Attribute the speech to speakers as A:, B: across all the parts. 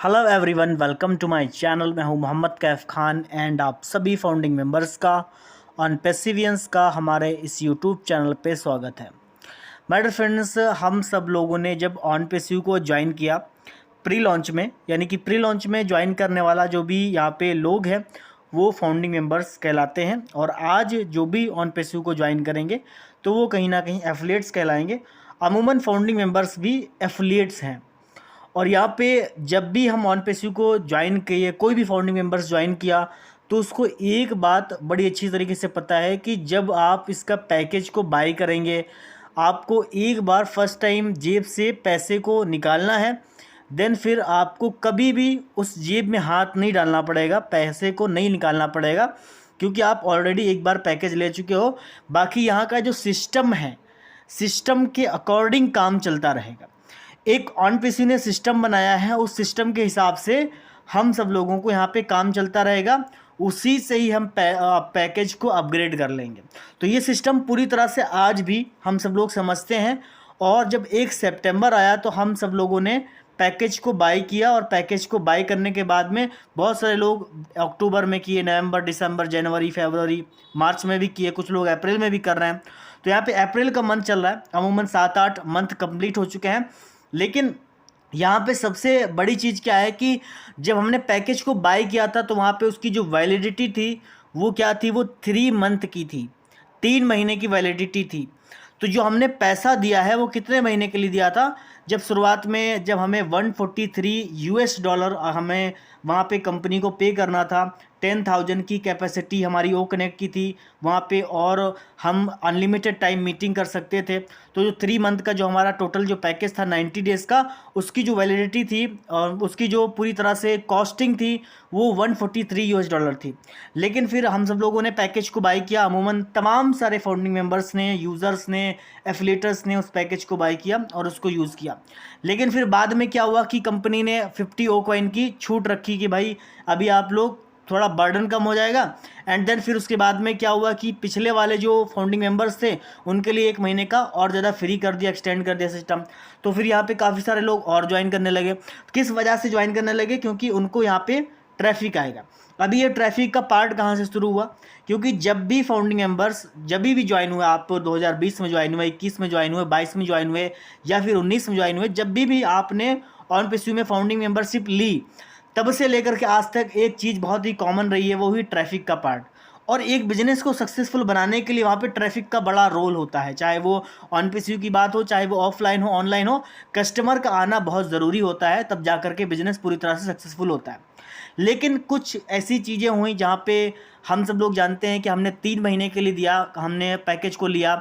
A: Hello everyone, welcome to my channel. मैं हूं Mohammad Kaif Khan and आप सभी फाउंडिंग मेंबर्स का ऑन पेसिवियंस का हमारे इस यूट्यूब चैनल पे स्वागत है। माय डियर फ्रेंड्स, हम सब लोगों ने जब ऑन पेसिव को ज्वाइन किया प्री लॉन्च में, यानी कि प्री लॉन्च में ज्वाइन करने वाला जो भी यहाँ पे लोग हैं वो फाउंडिंग मेंबर्स कहलाते हैं। और आज जो भी ऑन पेसिव को ज्वाइन करेंगे तो वो कहीं ना कहीं एफिलिएट्स कहलाएंगे। अमूमन फाउंडिंग मेंबर्स भी एफिलिएट्स हैं। और यहाँ पे जब भी हम ऑन पेसिव को ज्वाइन किए, कोई भी फाउंडिंग मेंबर्स ज्वाइन किया, तो उसको एक बात बड़ी अच्छी तरीके से पता है कि जब आप इसका पैकेज को बाई करेंगे, आपको एक बार फर्स्ट टाइम जेब से पैसे को निकालना है। देन फिर आपको कभी भी उस जेब में हाथ नहीं डालना पड़ेगा, पैसे को नहीं निकालना पड़ेगा, क्योंकि आप ऑलरेडी एक बार पैकेज ले चुके हो। बाकी यहाँ का जो सिस्टम है, सिस्टम के अकॉर्डिंग काम चलता रहेगा। एक ऑन पेसिव ने सिस्टम बनाया है, उस सिस्टम के हिसाब से हम सब लोगों को यहाँ पे काम चलता रहेगा। उसी से ही हम पैकेज को अपग्रेड कर लेंगे। तो ये सिस्टम पूरी तरह से आज भी हम सब लोग समझते हैं। और जब 1 सितंबर आया तो हम सब लोगों ने पैकेज को बाई किया, और पैकेज को बाई करने के बाद में बहुत सारे लोग अक्टूबर में किए, नवंबर, दिसंबर, जनवरी, फरवरी, मार्च में भी किए, कुछ लोग अप्रैल में भी कर रहे हैं। तो यहाँ पे अप्रैल का मंथ चल रहा है, अमूमन 7-8 मंथ कंप्लीट हो चुके हैं। लेकिन यहाँ पे सबसे बड़ी चीज़ क्या है कि जब हमने पैकेज को बाय किया था तो वहाँ पे उसकी जो वैलिडिटी थी वो क्या थी, वो 3 मंथ की थी, 3 महीने की वैलिडिटी थी। तो जो हमने पैसा दिया है वो कितने महीने के लिए दिया था? जब शुरुआत में जब हमें $143 हमें वहाँ पे कंपनी को पे करना था, 10,000 की कैपेसिटी हमारी ओ कनेक्ट की थी वहाँ पे, और हम अनलिमिटेड टाइम मीटिंग कर सकते थे। तो जो 3 मंथ का जो हमारा टोटल जो पैकेज था 90 डेज़ का, उसकी जो वैलिडिटी थी और उसकी जो पूरी तरह से कॉस्टिंग थी वो $143 थी। लेकिन फिर हम सब लोगों ने पैकेज को बाई किया, अमूमन तमाम सारे फाउंडिंग मेंबर्स ने, यूज़र्स ने, एफिलिएटर्स ने उस पैकेज को बाई किया और उसको यूज़ किया। लेकिन फिर बाद में क्या हुआ कि कंपनी ने 50 ओ कॉइन की छूट रखी कि भाई अभी आप लोग थोड़ा बर्डन कम हो जाएगा। एंड देन फिर उसके बाद में क्या हुआ कि पिछले वाले जो फाउंडिंग मेंबर्स थे उनके लिए 1 महीने का और ज़्यादा फ्री कर दिया, एक्सटेंड कर दिया सिस्टम। तो फिर यहाँ पे काफ़ी सारे लोग और ज्वाइन करने लगे। किस वजह से ज्वाइन करने लगे? क्योंकि उनको यहाँ पे ट्रैफिक आएगा। अभी ये ट्रैफिक का पार्ट कहाँ से शुरू हुआ? क्योंकि जब भी फाउंडिंग मेंबर्स जब भी ज्वाइन हुए, आप 2020 में ज्वाइन हुए, 21 में ज्वाइन हुए, 22 में ज्वाइन हुए या फिर 19 में ज्वाइन हुए, जब भी आपने ऑन पेसिव में फाउंडिंग मेंबरशिप ली, तब से लेकर के आज तक एक चीज़ बहुत ही कॉमन रही है, वो ही ट्रैफिक का पार्ट। और एक बिजनेस को सक्सेसफुल बनाने के लिए वहाँ पे ट्रैफिक का बड़ा रोल होता है, चाहे वो ऑन पेसिव की बात हो, चाहे वो ऑफलाइन हो, ऑनलाइन हो। कस्टमर का आना बहुत ज़रूरी होता है, तब जा करके बिजनेस पूरी तरह से सक्सेसफुल होता है। लेकिन कुछ ऐसी चीज़ें हुई जहाँ पे हम सब लोग जानते हैं कि हमने 3 महीने के लिए दिया, हमने पैकेज को लिया,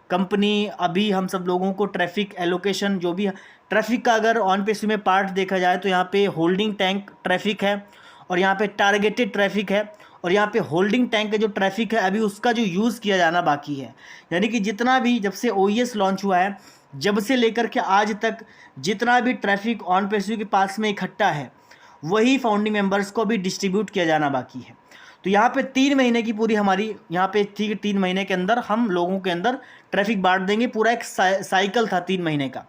A: कंपनी अभी हम सब लोगों को ट्रैफिक एलोकेशन, जो भी ट्रैफिक का अगर ऑन पेसिव में पार्ट देखा जाए तो यहाँ पे होल्डिंग टैंक ट्रैफिक है, और यहाँ पे टारगेटेड ट्रैफिक है, और यहाँ पे होल्डिंग टैंक का जो ट्रैफिक है अभी उसका जो यूज़ किया जाना बाकी है। यानी कि जितना भी जब से OES लॉन्च हुआ है, जब से लेकर के आज तक जितना भी ट्रैफिक ऑन पेसिव के पास में इकट्ठा है, वही फाउंडिंग मेंबर्स को भी डिस्ट्रीब्यूट किया जाना बाकी है। तो यहाँ पे 3 महीने की पूरी हमारी यहाँ पे थी कि 3 महीने के अंदर हम लोगों के अंदर ट्रैफिक बांट देंगे। पूरा एक साइकिल था 3 महीने का।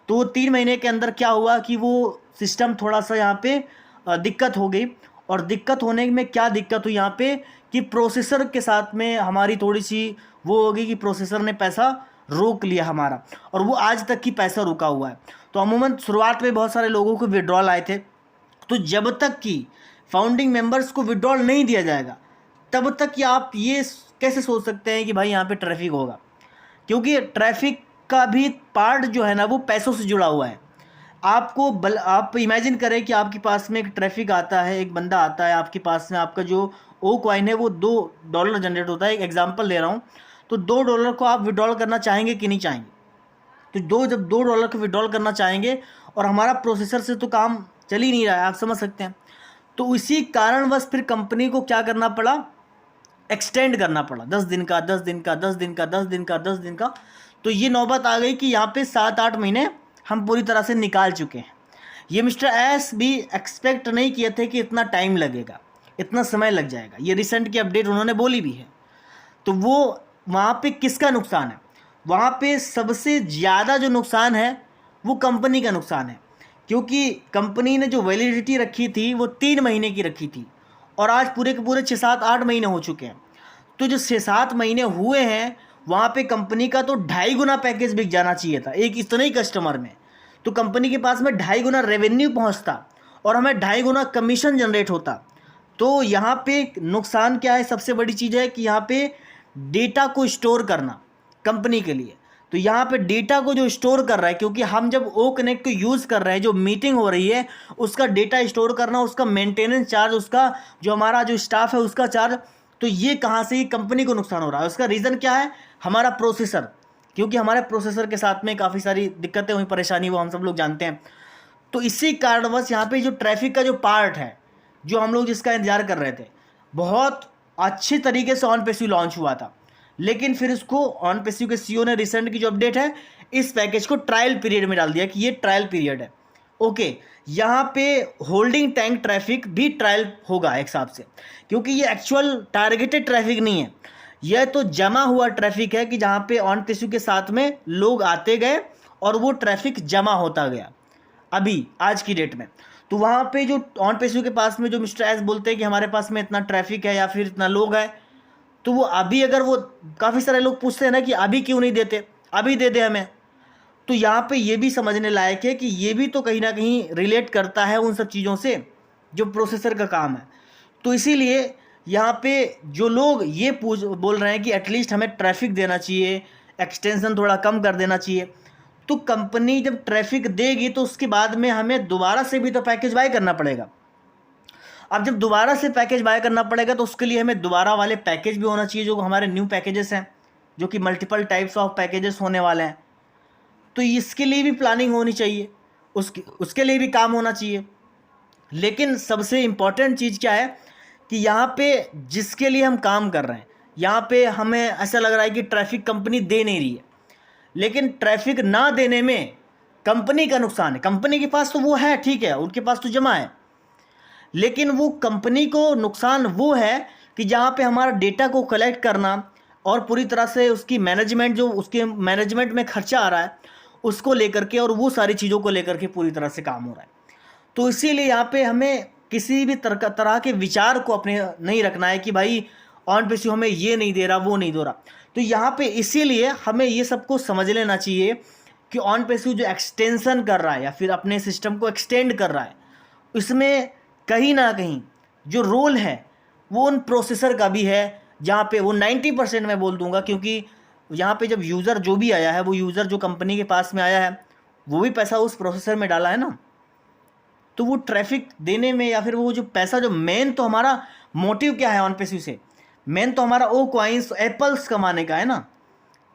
A: तो 3 महीने के अंदर क्या हुआ कि वो सिस्टम थोड़ा सा यहाँ पे दिक्कत हो गई। और दिक्कत होने में क्या दिक्कत हुई यहाँ पे कि प्रोसेसर के साथ में हमारी थोड़ी सी वो हो गई कि प्रोसेसर ने पैसा रोक लिया हमारा, और वो आज तक की पैसा रुका हुआ है। तो अमूमन शुरुआत में बहुत सारे लोगों को विड्रॉल आए थे। तो जब तक कि फाउंडिंग मेंबर्स को विड्रॉल नहीं दिया जाएगा, तब तक कि आप ये कैसे सोच सकते हैं कि भाई यहाँ पे ट्रैफिक होगा? क्योंकि ट्रैफिक का भी पार्ट जो है ना वो पैसों से जुड़ा हुआ है। आप इमेजिन करें कि आपके पास में एक ट्रैफिक आता है, एक बंदा आता है आपके पास में, आपका जो ओ कॉइन है वो $2 जनरेट होता है। एक एग्जांपल ले रहा हूँ। तो $2 को आप विड्रॉल करना चाहेंगे कि नहीं चाहेंगे? तो जब $2 को विड्रॉल करना चाहेंगे, और हमारा प्रोसेसर से तो काम चल ही नहीं रहा है, आप समझ सकते हैं। तो इसी कारणवश फिर कंपनी को क्या करना पड़ा? एक्सटेंड करना पड़ा, 10 दिन का, 10 दिन का, 10 दिन का, 10 दिन का, 10 दिन का। तो ये नौबत आ गई कि यहाँ पे 7-8 महीने हम पूरी तरह से निकाल चुके हैं। ये मिस्टर एस भी एक्सपेक्ट नहीं किए थे कि इतना टाइम लगेगा, इतना समय लग जाएगा। ये रिसेंट की अपडेट उन्होंने बोली भी है। तो वो वहाँ पे किसका नुकसान है? वहाँ पे सबसे ज़्यादा जो नुकसान है वो कंपनी का नुकसान है। क्योंकि कंपनी ने जो वैलिडिटी रखी थी वो 3 महीने की रखी थी और आज पूरे के पूरे 6-7-8 महीने हो चुके हैं। तो जो 6-7 महीने हुए हैं वहाँ पे कंपनी का तो 2.5 गुना पैकेज बिक जाना चाहिए था एक इतने ही कस्टमर में। तो कंपनी के पास में 2.5 गुना रेवेन्यू पहुँचता और हमें 2.5 गुना कमीशन जनरेट होता। तो यहाँ पे नुकसान क्या है, सबसे बड़ी चीज़ है कि यहाँ पे डेटा को स्टोर करना कंपनी के लिए। तो यहाँ पे डेटा को जो स्टोर कर रहा है, क्योंकि हम जब ओ कनेक्ट को यूज़ कर रहे हैं, जो मीटिंग हो रही है उसका डेटा स्टोर करना, उसका मेंटेनेंस चार्ज, उसका जो हमारा जो स्टाफ है उसका चार्ज, तो ये कहाँ से ही कंपनी को नुकसान हो रहा है। उसका रीज़न क्या है, हमारा प्रोसेसर, क्योंकि हमारे प्रोसेसर के साथ में काफ़ी सारी दिक्कतें हुई, परेशानी वो हम सब लोग जानते हैं। तो इसी कारणवश यहाँ पे जो ट्रैफिक का जो पार्ट है, जो हम लोग जिसका इंतजार कर रहे थे, बहुत अच्छी तरीके से ऑन पेस्यू लॉन्च हुआ था, लेकिन फिर इसको ऑन पेस्यू के सीईओ ने रिसेंट की जो अपडेट है इस पैकेज को ट्रायल पीरियड में डाल दिया कि ये ट्रायल पीरियड है। ओके, यहाँ पे होल्डिंग टैंक ट्रैफिक भी ट्रायल होगा एक हिसाब से, क्योंकि ये एक्चुअल टारगेटेड ट्रैफिक नहीं है, यह तो जमा हुआ ट्रैफिक है कि जहाँ पे ऑन पेस्यू के साथ में लोग आते गए और वो ट्रैफिक जमा होता गया अभी आज की डेट में। तो वहाँ पे जो ऑन पेस्यू के पास में जो मिस्टर एस बोलते हैं कि हमारे पास में इतना ट्रैफिक है या फिर इतना लोग है, तो वो अभी, अगर वो काफ़ी सारे लोग पूछते हैं ना कि अभी क्यों नहीं देते, अभी दे दे हमें, तो यहाँ पे ये भी समझने लायक है कि ये भी तो कहीं ना कहीं रिलेट करता है उन सब चीज़ों से जो प्रोसेसर का काम है। तो इसीलिए यहाँ पे जो लोग ये बोल रहे हैं कि एटलीस्ट हमें ट्रैफिक देना चाहिए, एक्सटेंशन थोड़ा कम कर देना चाहिए, तो कंपनी जब ट्रैफिक देगी तो उसके बाद में हमें दोबारा से भी तो पैकेज बाय करना पड़ेगा। अब जब दोबारा से पैकेज बाय करना पड़ेगा तो उसके लिए हमें दोबारा वाले पैकेज भी होना चाहिए, जो हमारे न्यू पैकेजेस हैं, जो कि मल्टीपल टाइप्स ऑफ पैकेजेस होने वाले हैं। तो इसके लिए भी प्लानिंग होनी चाहिए, उसके लिए भी काम होना चाहिए। लेकिन सबसे इम्पॉर्टेंट चीज़ क्या है कि यहाँ पे जिसके लिए हम काम कर रहे हैं, यहाँ पे हमें ऐसा लग रहा है कि ट्रैफिक कंपनी दे नहीं रही है, लेकिन ट्रैफिक ना देने में कंपनी का नुकसान है। कंपनी के पास तो वो है, ठीक है, उनके पास तो जमा है, लेकिन वो कंपनी को नुकसान वो है कि जहाँ पे हमारा डेटा को कलेक्ट करना और पूरी तरह से उसकी मैनेजमेंट, जो उसके मैनेजमेंट में खर्चा आ रहा है उसको लेकर के और वो सारी चीज़ों को लेकर के पूरी तरह से काम हो रहा है। तो इसीलिए यहाँ पे हमें किसी भी तरह के विचार को अपने नहीं रखना है कि भाई ऑन पेस्यू हमें ये नहीं दे रहा, वो नहीं दे रहा। तो यहाँ पे इसीलिए हमें ये सबको समझ लेना चाहिए कि ऑन पेस्यू जो एक्सटेंशन कर रहा है या फिर अपने सिस्टम को एक्सटेंड कर रहा है, इसमें कहीं ना कहीं जो रोल है वो उन प्रोसेसर का भी है, जहाँ पे वो 90% मैं बोल दूंगा, क्योंकि यहाँ पे जब यूज़र जो भी आया है, वो यूज़र जो कंपनी के पास में आया है वो भी पैसा उस प्रोसेसर में डाला है ना। तो वो ट्रैफिक देने में या फिर वो जो पैसा, जो मेन तो हमारा मोटिव क्या है ऑन पेस्यू से, मेन तो हमारा ओ कॉइन्स, एप्पल्स कमाने का है ना।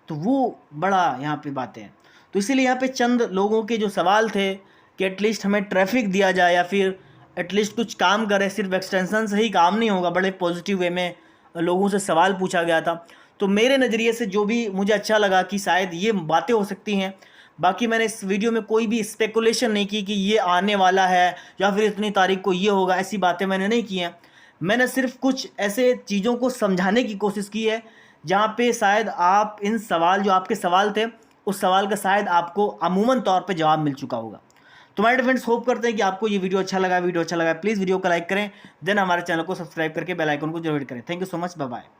A: तो वो बड़ा यहाँ पे बातें हैं। तो इसीलिए यहाँ पे चंद लोगों के जो सवाल थे कि एटलीस्ट हमें ट्रैफिक दिया जाए या फिर एटलीस्ट कुछ काम करे, सिर्फ एक्सटेंशन से ही काम नहीं होगा, बड़े पॉजिटिव वे में लोगों से सवाल पूछा गया था। तो मेरे नज़रिए से जो भी मुझे अच्छा लगा कि शायद ये बातें हो सकती हैं। बाकी मैंने इस वीडियो में कोई भी स्पेकुलेशन नहीं की कि ये आने वाला है या फिर इतनी तारीख को ये होगा, ऐसी बातें मैंने नहीं की हैं। मैंने सिर्फ कुछ ऐसे चीज़ों को समझाने की कोशिश की है जहाँ पे शायद आप इन सवाल, जो आपके सवाल थे, उस सवाल का शायद आपको अमूमन तौर पे जवाब मिल चुका होगा। तो माय फ्रेंड्स, होप करते हैं कि आपको ये वीडियो अच्छा लगा। प्लीज़ वीडियो को लाइक करें, देन हमारे चैनल को सब्सक्राइब करके बेल आइकन को जरूर करें। Thank you so much, bye bye.